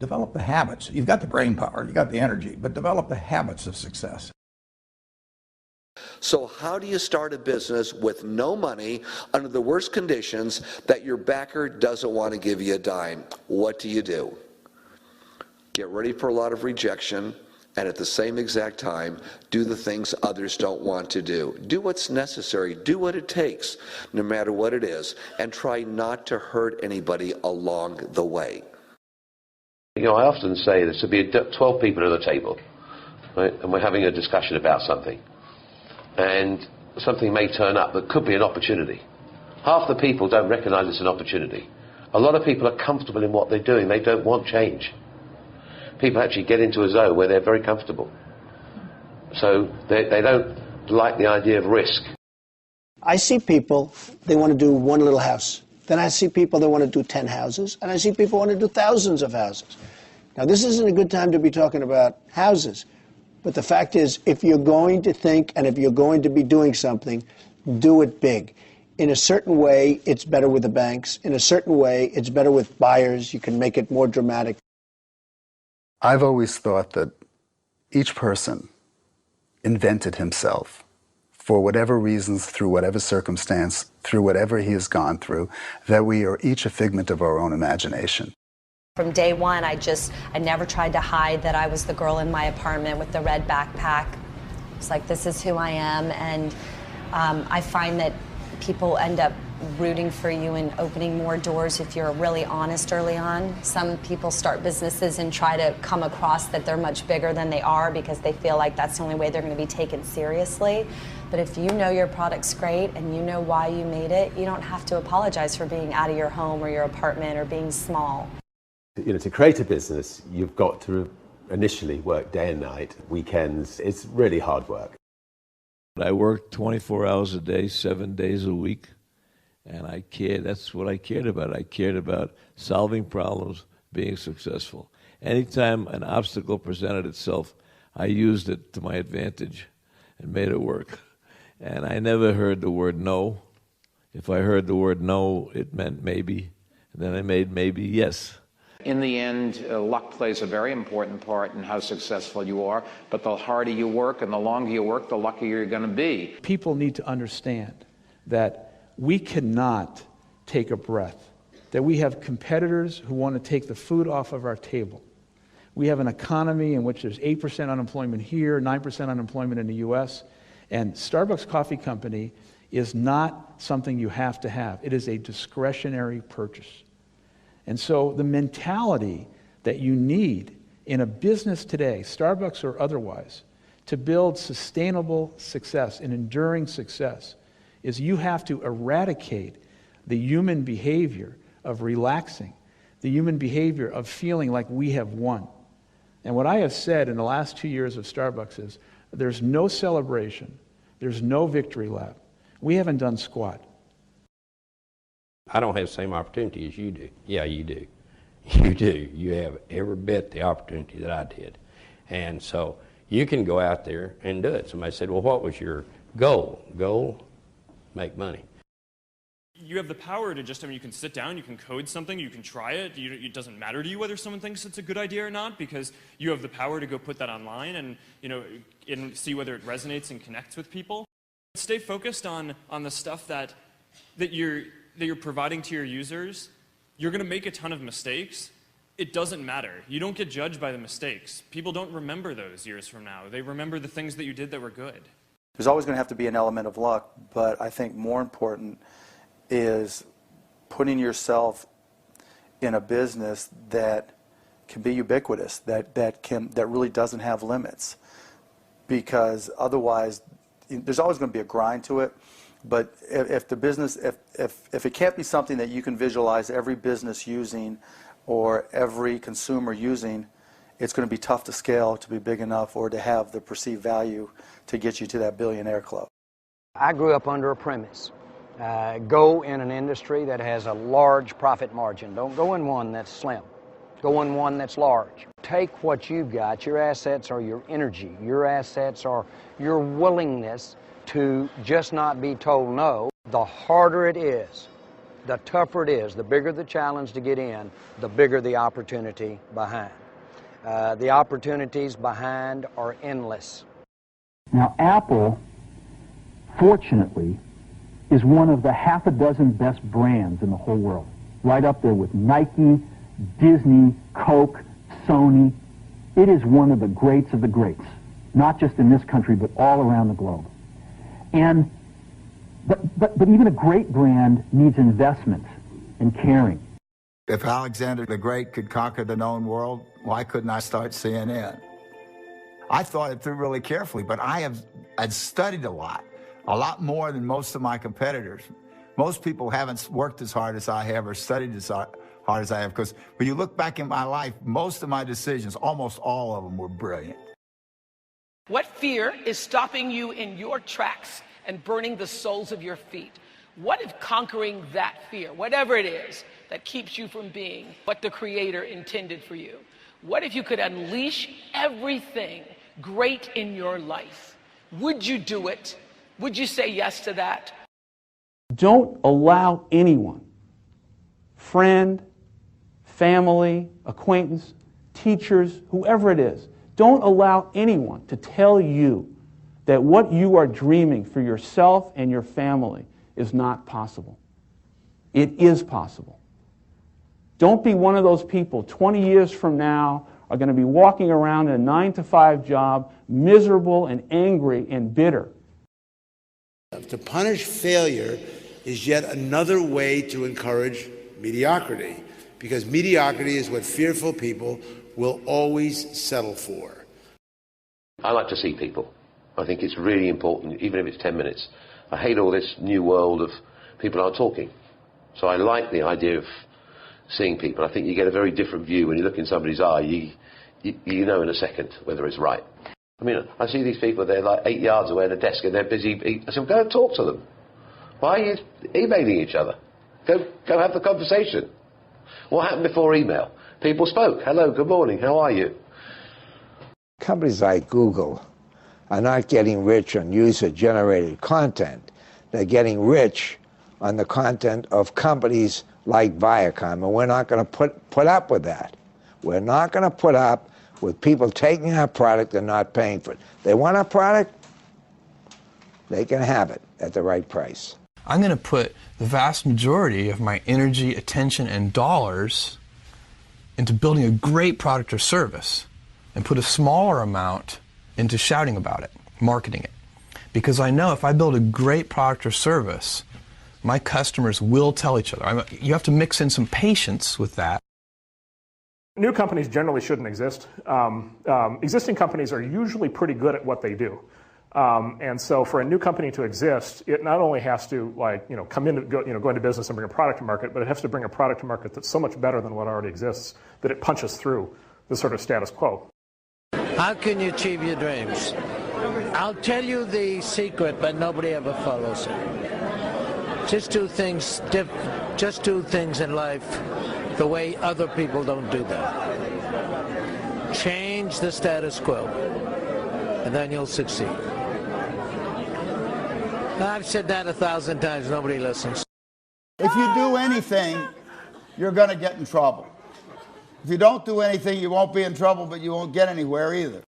Develop the habits. You've got the brain power, you've got the energy, but develop the habits of success. So how do you start a business with no money under the worst conditions that your backer doesn't want to give you a dime? What do? Get ready for a lot of rejection, and at the same exact time, do the things others don't want to do. Do what's necessary, do what it takes, no matter what it is, and try not to hurt anybody along the way. You know, I often say there should be 12 people at the table, right? And we're having a discussion about something. And something may turn up that could be an opportunity. Half the people don't recognize it's an opportunity. A lot of people are comfortable in what they're doing. They don't want change. People actually get into a zone where they're very comfortable. So they don't like the idea of risk. I see people, they want to do one little house. Then I see people that want to do 10 houses. And I see people want to do thousands of houses. Now, this isn't a good time to be talking about houses. But the fact is, if you're going to think and if you're going to be doing something, do it big. In a certain way, it's better with the banks. In a certain way, it's better with buyers. You can make it more dramatic. I've always thought that each person invented himself for whatever reasons, through whatever circumstance, through whatever he has gone through, that we are each a figment of our own imagination. From day one, I never tried to hide that I was the girl in my apartment with the red backpack. It's like, this is who I am, and I find that people end up rooting for you and opening more doors if you're really honest early on. Some people start businesses and try to come across that they're much bigger than they are because they feel like that's the only way they're going to be taken seriously. But if you know your product's great and you know why you made it, you don't have to apologize for being out of your home or your apartment or being small. You know, to create a business, you've got to initially work day and night, weekends. It's really hard work. I worked 24 hours a day, 7 days a week. And that's what I cared about. I cared about solving problems, being successful. Anytime an obstacle presented itself, I used it to my advantage and made it work. And I never heard the word no. If I heard the word no, it meant maybe. And then I made maybe yes. In the end, luck plays a very important part in how successful you are. But the harder you work and the longer you work, the luckier you're going to be. People need to understand that we cannot take a breath, that we have competitors who want to take the food off of our table. We have an economy in which there's 8% unemployment here, 9% unemployment in the US, and Starbucks Coffee Company is not something you have to have. It is a discretionary purchase. And so the mentality that you need in a business today, Starbucks or otherwise, to build sustainable success and enduring success is you have to eradicate the human behavior of relaxing, the human behavior of feeling like we have won. And what I have said in the last 2 years of Starbucks is there's no celebration, there's no victory lap. We haven't done squat. I don't have the same opportunity as you do. Yeah, you do. You do. You have every bit the opportunity that I did. And so you can go out there and do it. Somebody said, well, what was your goal? Goal? Make money. You have the power to just, you can sit down, you can code something, you can try it. It doesn't matter to you whether someone thinks it's a good idea or not, because you have the power to go put that online and, and see whether it resonates and connects with people. Stay focused on the stuff that you're providing to your users. You're going to make a ton of mistakes. It doesn't matter. You don't get judged by the mistakes. People don't remember those years from now. They remember the things that you did that were good. There's always going to have to be an element of luck, but I think more important is putting yourself in a business that can be ubiquitous, that really doesn't have limits. Because otherwise, there's always going to be a grind to it. But if the business, if it can't be something that you can visualize every business using or every consumer using, it's going to be tough to scale to be big enough or to have the perceived value to get you to that billionaire club. I grew up under a premise. Go in an industry that has a large profit margin. Don't go in one that's slim. Go in one that's large. Take what you've got. Your assets are your energy. Your assets are your willingness to just not be told no. The harder it is, the tougher it is, the bigger the challenge to get in, the bigger the opportunity behind. The opportunities behind are endless. Now, Apple, fortunately, is one of the half a dozen best brands in the whole world. Right up there with Nike, Disney, Coke, Sony. It is one of the greats of the greats, not just in this country, but all around the globe. And but even a great brand needs investment and caring. If Alexander the Great could conquer the known world, why couldn't I start CNN? I thought it through really carefully, but I'd studied a lot more than most of my competitors. Most people haven't worked as hard as I have or studied as hard as I have, because when you look back in my life, most of my decisions, almost all of them, were brilliant. What fear is stopping you in your tracks and burning the soles of your feet? What if conquering that fear, whatever it is that keeps you from being what the Creator intended for you, what if you could unleash everything great in your life? Would you do it? Would you say yes to that? Don't allow anyone, friend, family, acquaintance, teachers, whoever it is, don't allow anyone to tell you that what you are dreaming for yourself and your family is not possible. It is possible. Don't be one of those people 20 years from now are going to be walking around in a 9-to-5 job, miserable and angry and bitter. To punish failure is yet another way to encourage mediocrity, because mediocrity is what fearful people will always settle for. I like to see people. I think it's really important, even if it's 10 minutes. I hate all this new world of people aren't talking. So I like the idea of seeing people. I think you get a very different view when you look in somebody's eye. You know in a second whether it's right. I mean, I see these people, they're like 8 yards away at a desk and they're busy. I said, well, go and talk to them. Why are you emailing each other? Go have the conversation. What happened before email? People spoke. Hello, good morning, how are you? Companies like Google are not getting rich on user-generated content. They're getting rich on the content of companies like Viacom, and we're not going to put up with that. We're not going to put up with people taking our product and not paying for it. They want our product, they can have it at the right price. I'm going to put the vast majority of my energy, attention, and dollars into building a great product or service, and put a smaller amount into shouting about it, marketing it. Because I know if I build a great product or service, my customers will tell each other. You have to mix in some patience with that. New companies generally shouldn't exist. Existing companies are usually pretty good at what they do. And so for a new company to exist, it not only has to come in, go into business and bring a product to market, but it has to bring a product to market that's so much better than what already exists that it punches through the sort of status quo. How can you achieve your dreams? I'll tell you the secret, but nobody ever follows it. Just do things in life the way other people don't do that. Change the status quo, and then you'll succeed. I've said that 1,000 times, nobody listens. If you do anything, you're going to get in trouble. If you don't do anything, you won't be in trouble, but you won't get anywhere either.